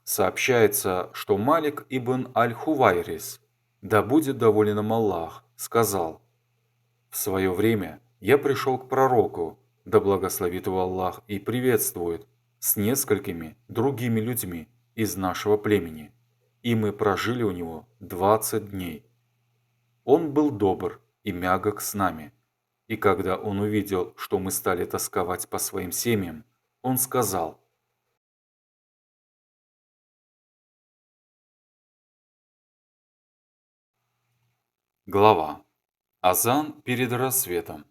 Сообщается, что Малик ибн Аль-Хувайрис, да будет доволен им Аллах, сказал: «В свое время я пришел к пророку, да благословит его Аллах и приветствует, с несколькими другими людьми из нашего племени, и мы прожили у него 20 дней. Он был добр и мягок с нами, и когда он увидел, что мы стали тосковать по своим семьям, он сказал: Глава. Азан перед рассветом.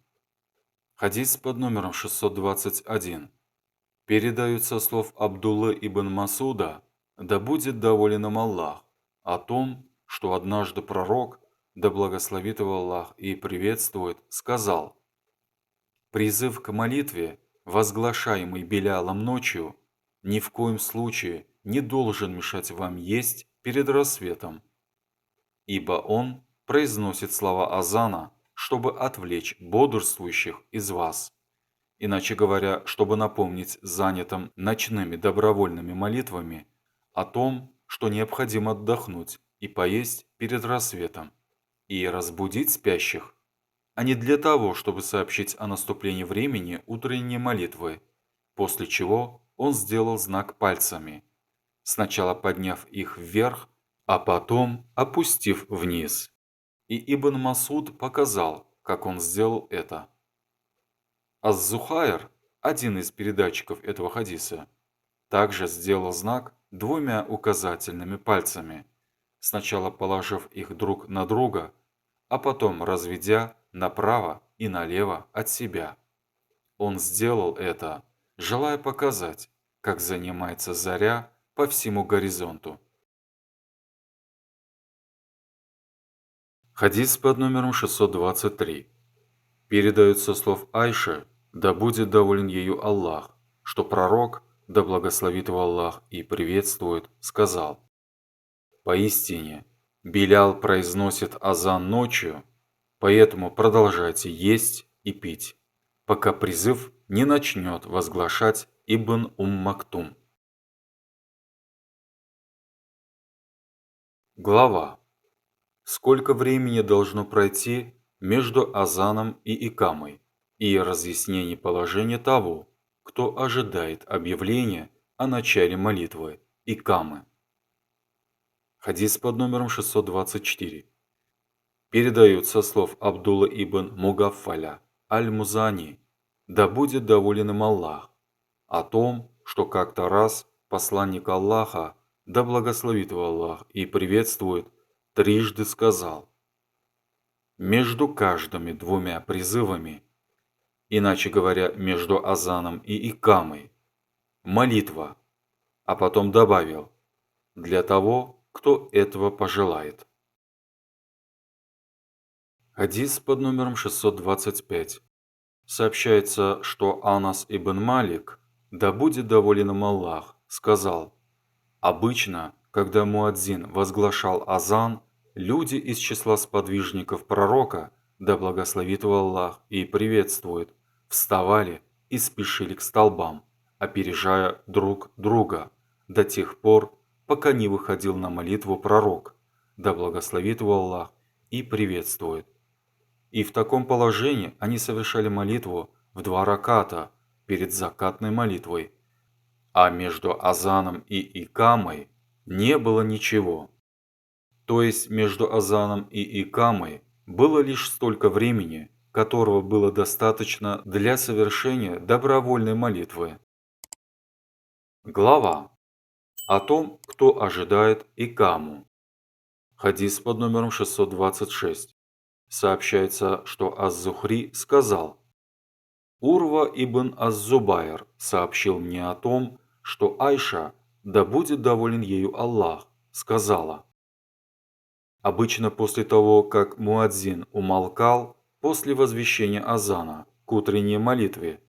Хадис под номером 621. Передают со слов Абдуллы ибн Масуда, да будет доволен им Аллах, о том, что однажды пророк, да благословит его Аллах и приветствует, сказал: «Призыв к молитве, возглашаемый Белялом ночью, ни в коем случае не должен мешать вам есть перед рассветом, ибо он произносит слова азана, чтобы отвлечь бодрствующих из вас». Иначе говоря, чтобы напомнить занятым ночными добровольными молитвами о том, что необходимо отдохнуть и поесть перед рассветом, и разбудить спящих, а не для того, чтобы сообщить о наступлении времени утренней молитвы, после чего он сделал знак пальцами, сначала подняв их вверх, а потом опустив вниз. И Ибн Масуд показал, как он сделал это. Аз-Зухайр, один из передатчиков этого хадиса, также сделал знак двумя указательными пальцами, сначала положив их друг на друга, а потом разведя направо и налево от себя. Он сделал это, желая показать, как занимается заря по всему горизонту. Хадис под номером 623. Передают со слов Айши, да будет доволен ею Аллах, что пророк, да благословит его Аллах и приветствует, сказал: «Поистине, Билял произносит азан ночью, поэтому продолжайте есть и пить, пока призыв не начнет возглашать Ибн Мактум». Глава. Сколько времени должно пройти между азаном и икамой, и разъяснение положения того, кто ожидает объявления о начале молитвы икамы. Хадис под номером 624. Передают со слов Абдулла ибн Мугаффаля Аль-Музани, да будет доволен им Аллах, о том, что как-то раз посланник Аллаха, да благословит его Аллах и приветствует, трижды сказал: между каждыми двумя призывами, иначе говоря, между азаном и икамой, молитва, а потом добавил: для того, кто этого пожелает. Хадис под номером 625. Сообщается, что Анас ибн Малик, да будет доволен им Аллах, сказал: обычно, когда муадзин возглашал азан, люди из числа сподвижников пророка, да благословит его Аллах и приветствует, вставали и спешили к столбам, опережая друг друга, до тех пор, пока не выходил на молитву пророк, да благословит его Аллах и приветствует. И в таком положении они совершали молитву в 2 раката перед закатной молитвой, а между азаном и икамой не было ничего. То есть между азаном и икамой было лишь столько времени, которого было достаточно для совершения добровольной молитвы. Глава. О том, кто ожидает икаму. Хадис под номером 626. Сообщается, что Аз-Зухри сказал: Урва ибн Az-Зубайр сообщил мне о том, что Айша, да будет доволен ею Аллах, сказала: обычно после того, как муадзин умолкал после возвещения азана к утренней молитве,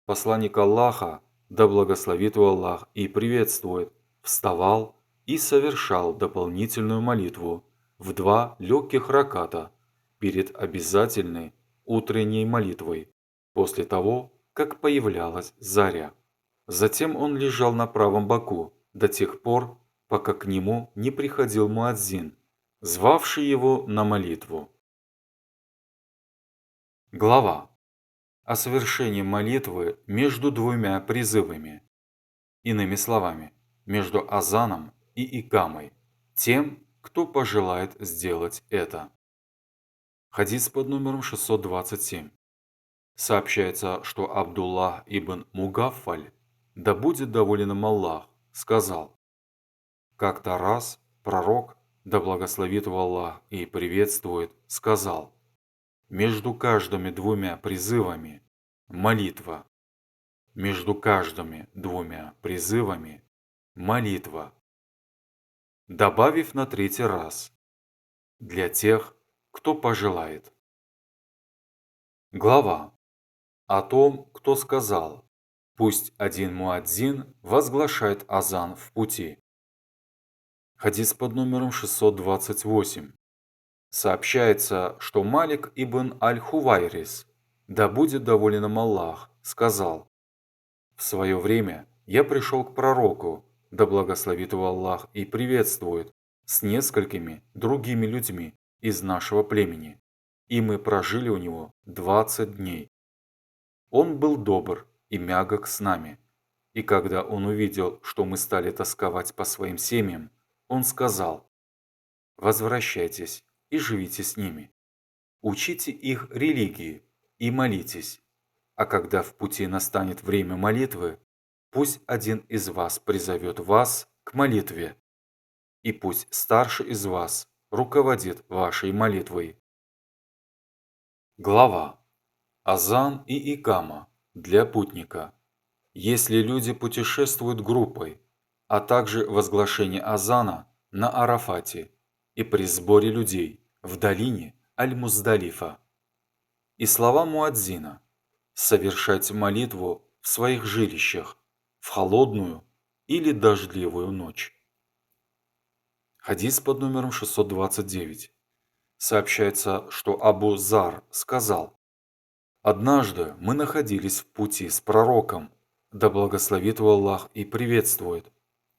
посланник Аллаха, да благословит его Аллах и приветствует, вставал и совершал дополнительную молитву в 2 легких раката перед обязательной утренней молитвой, после того, как появлялась заря. Затем он лежал на правом боку до тех пор, пока к нему не приходил муадзин, звавший его на молитву. Глава о совершении молитвы между двумя призывами. Иными словами, между азаном и икамой, тем, кто пожелает сделать это. Хадис под номером 627. Сообщается, что Абдуллах ибн Мугаффаль, да будет доволен им Аллах, сказал: как-то раз пророк, да благословит его Аллах и приветствует, сказал: между каждыми двумя призывами молитва. Между каждыми двумя призывами молитва. Добавив на третий раз: для тех, кто пожелает. Глава о том, кто сказал: пусть один муадзин возглашает азан в пути. Хадис под номером 628. Сообщается, что Малик ибн Аль-Хувайрис, да будет доволен им Аллах, сказал: в свое время я пришел к пророку, да благословит его Аллах и приветствует, с несколькими другими людьми из нашего племени, и мы прожили у него 20 дней. Он был добр и мягок с нами, и когда он увидел, что мы стали тосковать по своим семьям, он сказал: возвращайтесь и живите с ними, учите их религии и молитесь, а когда в пути настанет время молитвы, пусть один из вас призовет вас к молитве, и пусть старший из вас руководит вашей молитвой. Глава азан и икама для путника. Если люди путешествуют группой, а также возглашение азана на Арафате и при сборе людей в долине Аль-Муздалифа. И слова муадзина: совершать молитву в своих жилищах в холодную или дождливую ночь. Хадис под номером 629. Сообщается, что Абу Зар сказал: однажды мы находились в пути с пророком, да благословит его Аллах и приветствует,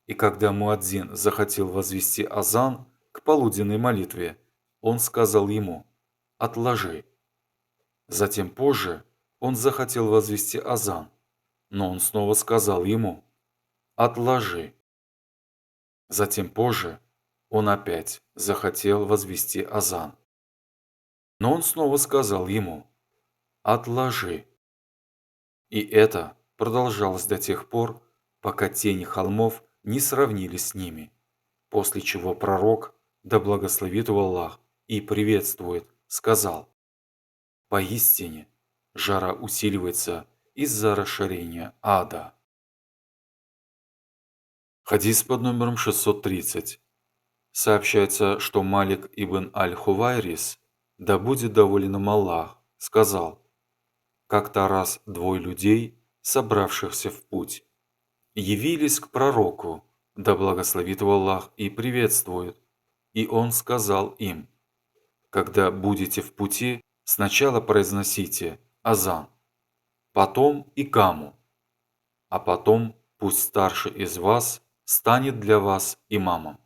и когда муадзин захотел возвести азан к полуденной молитве, он сказал ему: отложи. Затем позже он захотел возвести азан, но он снова сказал ему: отложи. Затем позже он опять захотел возвести азан, но он снова сказал ему: отложи. И это продолжалось до тех пор, пока тени холмов не сравнились с ними, после чего пророк, да благословит его Аллах и приветствует, сказал: поистине жара усиливается из-за расширения ада. Хадис под номером 630. Сообщается, что Малик ибн Аль-Хувайрис, да будет доволен им Аллах, сказал: как-то раз двое людей, собравшихся в путь, явились к пророку, да благословит его Аллах и приветствует, и он сказал им: когда будете в пути, сначала произносите азан, потом икаму, а потом пусть старший из вас станет для вас имамом.